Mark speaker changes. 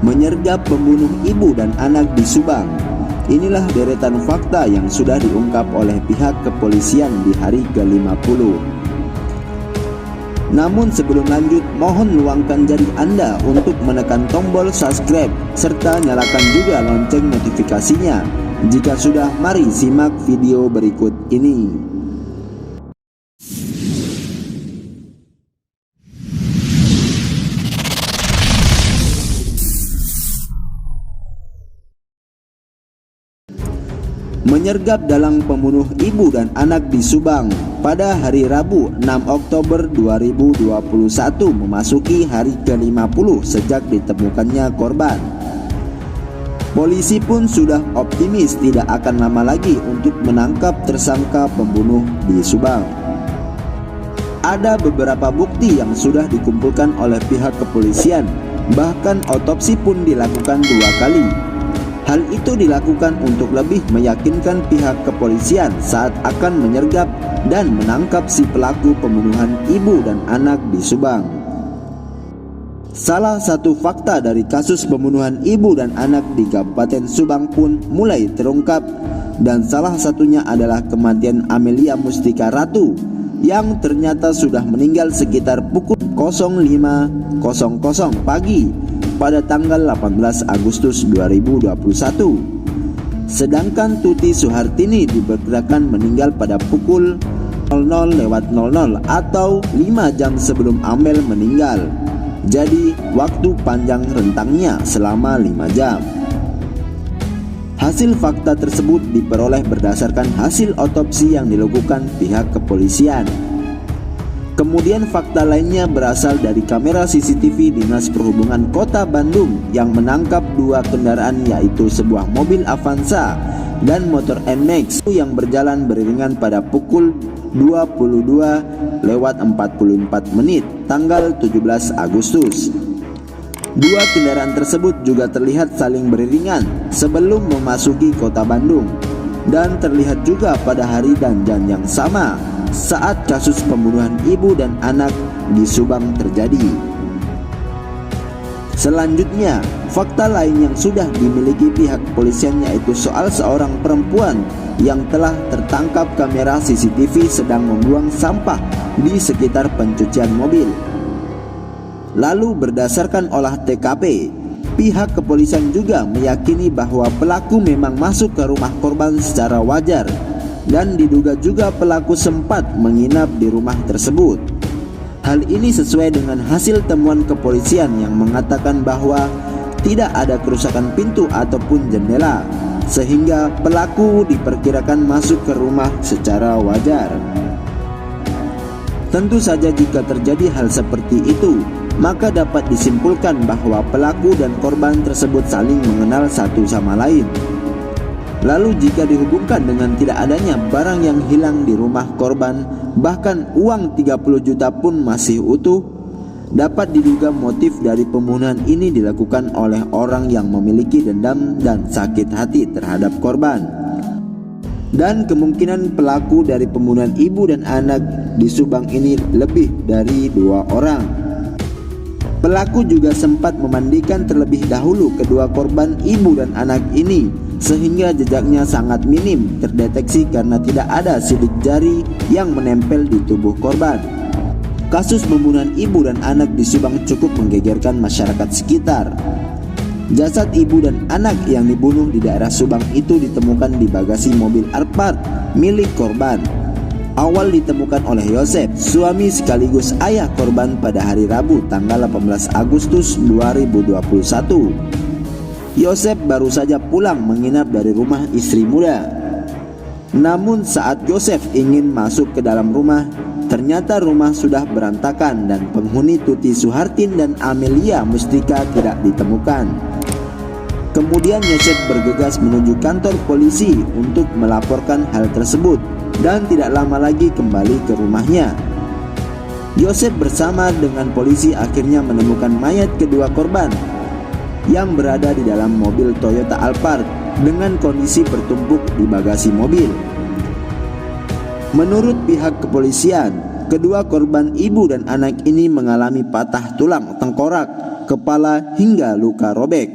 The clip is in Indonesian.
Speaker 1: menyergap pembunuh ibu dan anak di Subang. Inilah deretan fakta yang sudah diungkap oleh pihak kepolisian di hari ke-50. Namun sebelum lanjut, mohon luangkan jari Anda untuk menekan tombol subscribe serta nyalakan juga lonceng notifikasinya. Jika sudah, mari simak video berikut ini. Menyergap dalang pembunuh ibu dan anak di Subang pada hari Rabu 6 Oktober 2021 memasuki hari ke-50 sejak ditemukannya korban. Polisi pun sudah optimis tidak akan lama lagi untuk menangkap tersangka pembunuh di Subang. Ada beberapa bukti yang sudah dikumpulkan oleh pihak kepolisian, bahkan otopsi pun dilakukan 2 kali. Hal itu dilakukan untuk lebih meyakinkan pihak kepolisian saat akan menyergap dan menangkap si pelaku pembunuhan ibu dan anak di Subang. Salah satu fakta dari kasus pembunuhan ibu dan anak di Kabupaten Subang pun mulai terungkap, dan salah satunya adalah kematian Amelia Mustika Ratu yang ternyata sudah meninggal sekitar pukul 05.00 pagi pada tanggal 18 Agustus 2021. Sedangkan Tuti Suhartini diperkirakan meninggal pada pukul 00.00 atau 5 jam sebelum Amel meninggal. Jadi waktu panjang rentangnya selama 5 jam. Hasil fakta tersebut diperoleh berdasarkan hasil otopsi yang dilakukan pihak kepolisian. Kemudian fakta lainnya berasal dari kamera CCTV Dinas Perhubungan Kota Bandung yang menangkap 2 kendaraan, yaitu sebuah mobil Avanza dan motor NMAX yang berjalan beriringan pada pukul 22.44 tanggal 17 Agustus. 2 kendaraan tersebut juga terlihat saling beriringan sebelum memasuki Kota Bandung dan terlihat juga pada hari dan jam yang sama saat kasus pembunuhan ibu dan anak di Subang terjadi. Selanjutnya, fakta lain yang sudah dimiliki pihak kepolisian yaitu soal seorang perempuan yang telah tertangkap kamera CCTV sedang membuang sampah di sekitar pencucian mobil. Lalu berdasarkan olah TKP, pihak kepolisian juga meyakini bahwa pelaku memang masuk ke rumah korban secara wajar, dan diduga juga pelaku sempat menginap di rumah tersebut. Hal ini sesuai dengan hasil temuan kepolisian yang mengatakan bahwa tidak ada kerusakan pintu ataupun jendela, sehingga pelaku diperkirakan masuk ke rumah secara wajar. Tentu saja jika terjadi hal seperti itu, maka dapat disimpulkan bahwa pelaku dan korban tersebut saling mengenal satu sama lain. Lalu jika dihubungkan dengan tidak adanya barang yang hilang di rumah korban, bahkan uang 30 juta pun masih utuh, dapat diduga motif dari pembunuhan ini dilakukan oleh orang yang memiliki dendam dan sakit hati terhadap korban. Dan kemungkinan pelaku dari pembunuhan ibu dan anak di Subang ini lebih dari 2 orang. Pelaku juga sempat memandikan terlebih dahulu kedua korban ibu dan anak ini, sehingga jejaknya sangat minim terdeteksi karena tidak ada sidik jari yang menempel di tubuh korban. Kasus pembunuhan ibu dan anak di Subang cukup menggegerkan masyarakat sekitar. Jasad ibu dan anak yang dibunuh di daerah Subang itu ditemukan di bagasi mobil Alphard milik korban. Awal ditemukan oleh Yosef, suami sekaligus ayah korban, pada hari Rabu tanggal 18 Agustus 2021. Yosef baru saja pulang menginap dari rumah istri muda. Namun saat Yosef ingin masuk ke dalam rumah, ternyata rumah sudah berantakan dan penghuni Tuti Suhartin dan Amelia Mustika tidak ditemukan. Kemudian Yosef bergegas menuju kantor polisi untuk melaporkan hal tersebut dan tidak lama lagi kembali ke rumahnya. Yosef bersama dengan polisi akhirnya menemukan mayat kedua korban yang berada di dalam mobil Toyota Alphard dengan kondisi bertumpuk di bagasi mobil. Menurut pihak kepolisian, kedua korban ibu dan anak ini mengalami patah tulang tengkorak, kepala hingga luka robek.